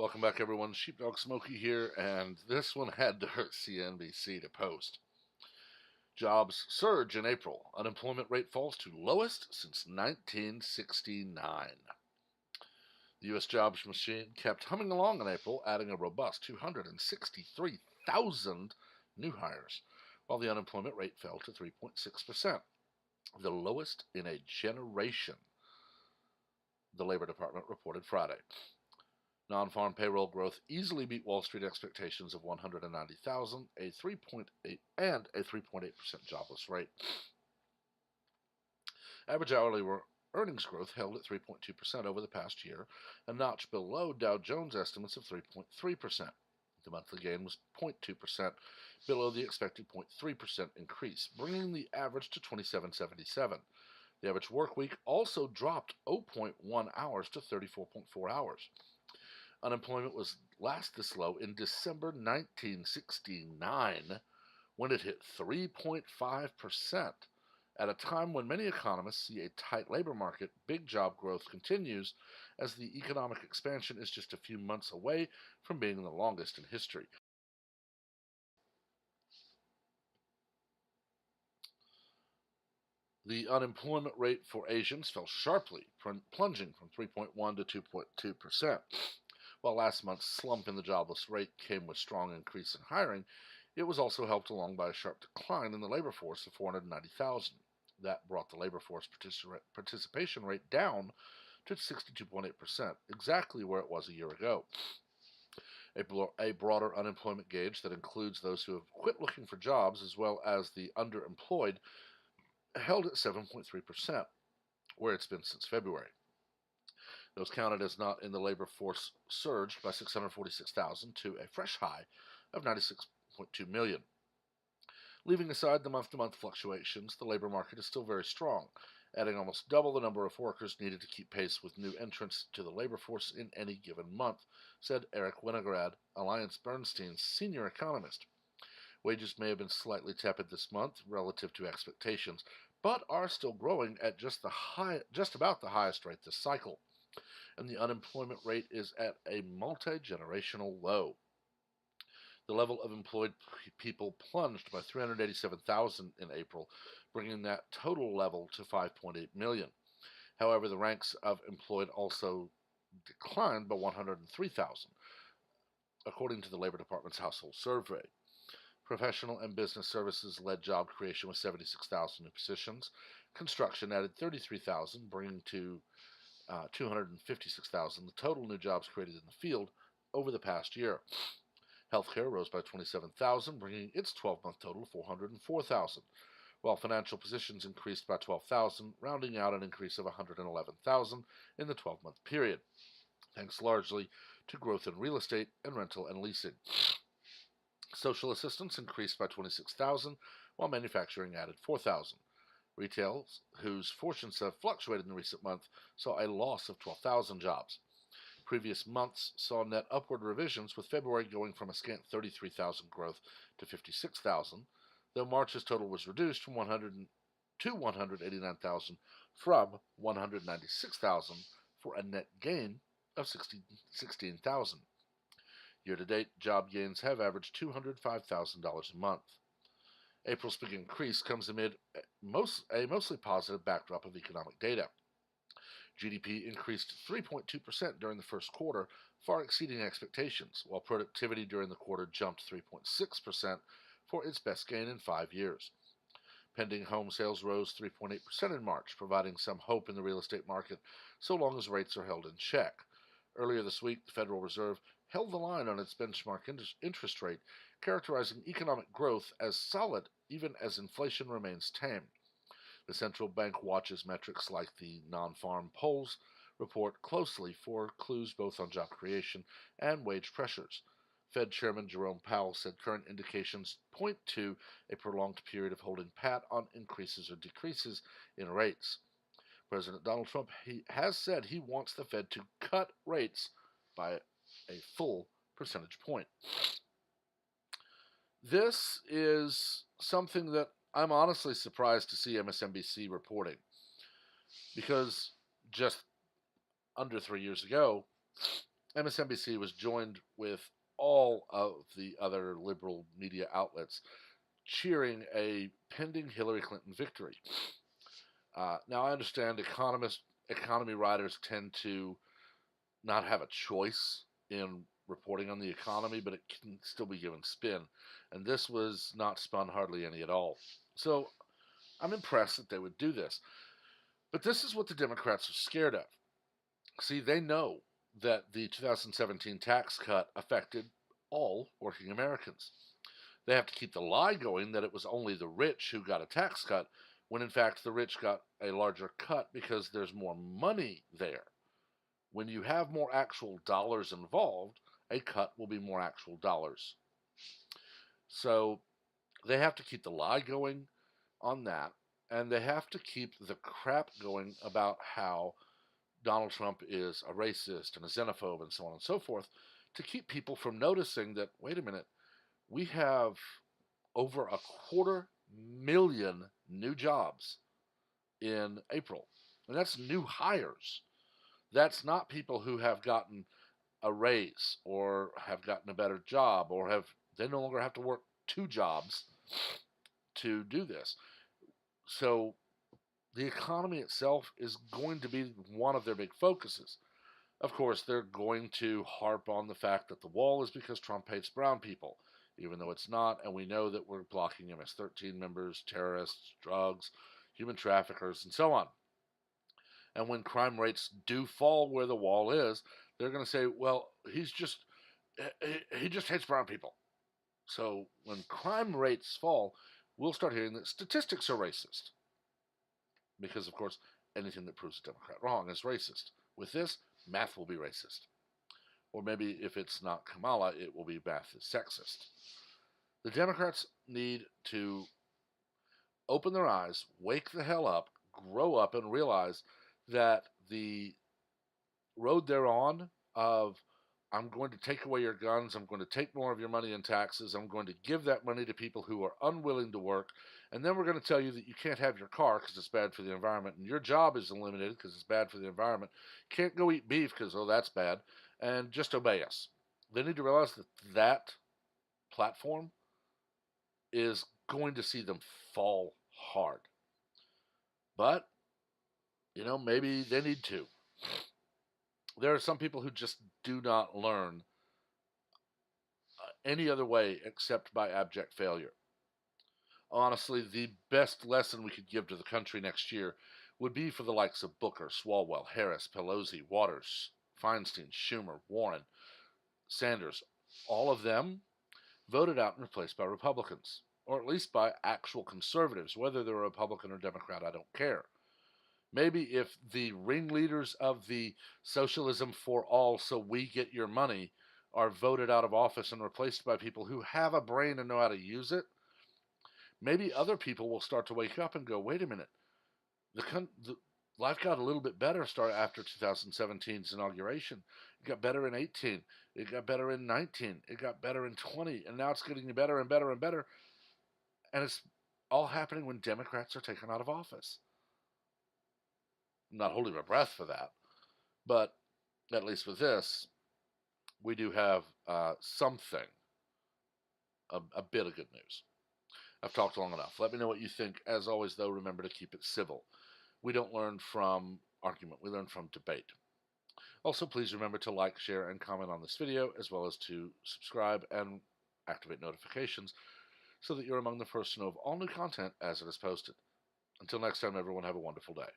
Welcome back, everyone. Sheepdog Smokey here, and this one had to hurt CNBC to post. Jobs surge in April. Unemployment rate falls to lowest since 1969. The U.S. jobs machine kept humming along in April, adding a robust 263,000 new hires, while the unemployment rate fell to 3.6%, the lowest in a generation, the Labor Department reported Friday. Non-farm payroll growth easily beat Wall Street expectations of 190,000, a 3.8% jobless rate. Average hourly earnings growth held at 3.2% over the past year, a notch below Dow Jones estimates of 3.3%. The monthly gain was 0.2%, below the expected 0.3% increase, bringing the average to 27.77. The average work week also dropped 0.1 hours to 34.4 hours. Unemployment was last this low in December 1969, when it hit 3.5%. At a time when many economists see a tight labor market, big job growth continues as the economic expansion is just a few months away from being the longest in history. The unemployment rate for Asians fell sharply, plunging from 3.1 to 2.2%. While last month's slump in the jobless rate came with strong increase in hiring, it was also helped along by a sharp decline in the labor force of 490,000. That brought the labor force participation rate down to 62.8%, exactly where it was a year ago. A broader unemployment gauge that includes those who have quit looking for jobs as well as the underemployed held at 7.3%, where it's been since February. Those counted as not in the labor force surged by 646,000 to a fresh high of 96.2 million. Leaving aside the month-to-month fluctuations, the labor market is still very strong, adding almost double the number of workers needed to keep pace with new entrants to the labor force in any given month, said Eric Winograd, AllianceBernstein's senior economist. Wages may have been slightly tepid this month relative to expectations, but are still growing at just about the highest rate this cycle, and the unemployment rate is at a multi-generational low. The level of employed people plunged by 387,000 in April, bringing that total level to 5.8 million. However, the ranks of employed also declined by 103,000, according to the Labor Department's household survey. Professional and business services led job creation with 76,000 new positions. Construction added 33,000, bringing to 256,000 the total new jobs created in the field over the past year. Healthcare rose by 27,000, bringing its 12-month total to 404,000, while financial positions increased by 12,000, rounding out an increase of 111,000 in the 12-month period, thanks largely to growth in real estate and rental and leasing. Social assistance increased by 26,000, while manufacturing added 4,000. Retail, whose fortunes have fluctuated in recent months, saw a loss of 12,000 jobs. Previous months saw net upward revisions, with February going from a scant 33,000 growth to 56,000, though March's total was reduced from 100 to 189,000 from 196,000 for a net gain of 16,000. Year-to-date, job gains have averaged $205,000 a month. April's big increase comes amid a mostly positive backdrop of economic data. GDP increased 3.2% during the first quarter, far exceeding expectations, while productivity during the quarter jumped 3.6% for its best gain in 5 years. Pending home sales rose 3.8% in March, providing some hope in the real estate market so long as rates are held in check. Earlier this week, the Federal Reserve held the line on its benchmark interest rate, characterizing economic growth as solid even as inflation remains tame. The central bank watches metrics like the non-farm polls report closely for clues both on job creation and wage pressures. Fed Chairman Jerome Powell said current indications point to a prolonged period of holding pat on increases or decreases in rates. President Donald Trump has said he wants the Fed to cut rates by a full percentage point. This is something that I'm honestly surprised to see MSNBC reporting, because just under 3 years ago, MSNBC was joined with all of the other liberal media outlets cheering a pending Hillary Clinton victory. Now, I understand economy writers tend to not have a choice in reporting on the economy, but it can still be given spin. And this was not spun hardly any at all. So I'm impressed that they would do this. But this is what the Democrats are scared of. See, they know that the 2017 tax cut affected all working Americans. They have to keep the lie going that it was only the rich who got a tax cut, when in fact the rich got a larger cut because there's more money there. When you have more actual dollars involved, a cut will be more actual dollars. So they have to keep the lie going on that, and they have to keep the crap going about how Donald Trump is a racist and a xenophobe and so on and so forth, to keep people from noticing that, wait a minute, we have over 250,000 new jobs in April. And that's new hires. That's not people who have gotten a raise or have gotten a better job or they no longer have to work two jobs to do this. So the economy itself is going to be one of their big focuses. Of course, they're going to harp on the fact that the wall is because Trump hates brown people, even though it's not, and we know that we're blocking MS-13 members, terrorists, drugs, human traffickers, and so on. And when crime rates do fall where the wall is, they're going to say, well, he just hates brown people. So when crime rates fall, we'll start hearing that statistics are racist. Because, of course, anything that proves a Democrat wrong is racist. With this, math will be racist. Or maybe if it's not Kamala, it will be math is sexist. The Democrats need to open their eyes, wake the hell up, grow up, and realize that the road they're on of I'm going to take away your guns, I'm going to take more of your money in taxes, I'm going to give that money to people who are unwilling to work, and then we're going to tell you that you can't have your car because it's bad for the environment, and your job is eliminated because it's bad for the environment. Can't go eat beef because, oh, that's bad, and just obey us. They need to realize that that platform is going to see them fall hard. But, maybe they need to. There are some people who just do not learn any other way except by abject failure. Honestly, the best lesson we could give to the country next year would be for the likes of Booker, Swalwell, Harris, Pelosi, Waters, Feinstein, Schumer, Warren, Sanders. All of them voted out and replaced by Republicans, or at least by actual conservatives. Whether they're a Republican or Democrat, I don't care. Maybe if the ringleaders of the socialism for all, so we get your money, are voted out of office and replaced by people who have a brain and know how to use it, maybe other people will start to wake up and go, wait a minute, the life got a little bit better start after 2017's inauguration. It got better in 18. It got better in 19. It got better in 20. And now it's getting better and better and better. And it's all happening when Democrats are taken out of office. I'm not holding my breath for that. But at least with this, we do have something, a bit of good news. I've talked long enough. Let me know what you think. As always, though, remember to keep it civil. We don't learn from argument. We learn from debate. Also, please remember to like, share, and comment on this video, as well as to subscribe and activate notifications so that you're among the first to know of all new content as it is posted. Until next time, everyone, have a wonderful day.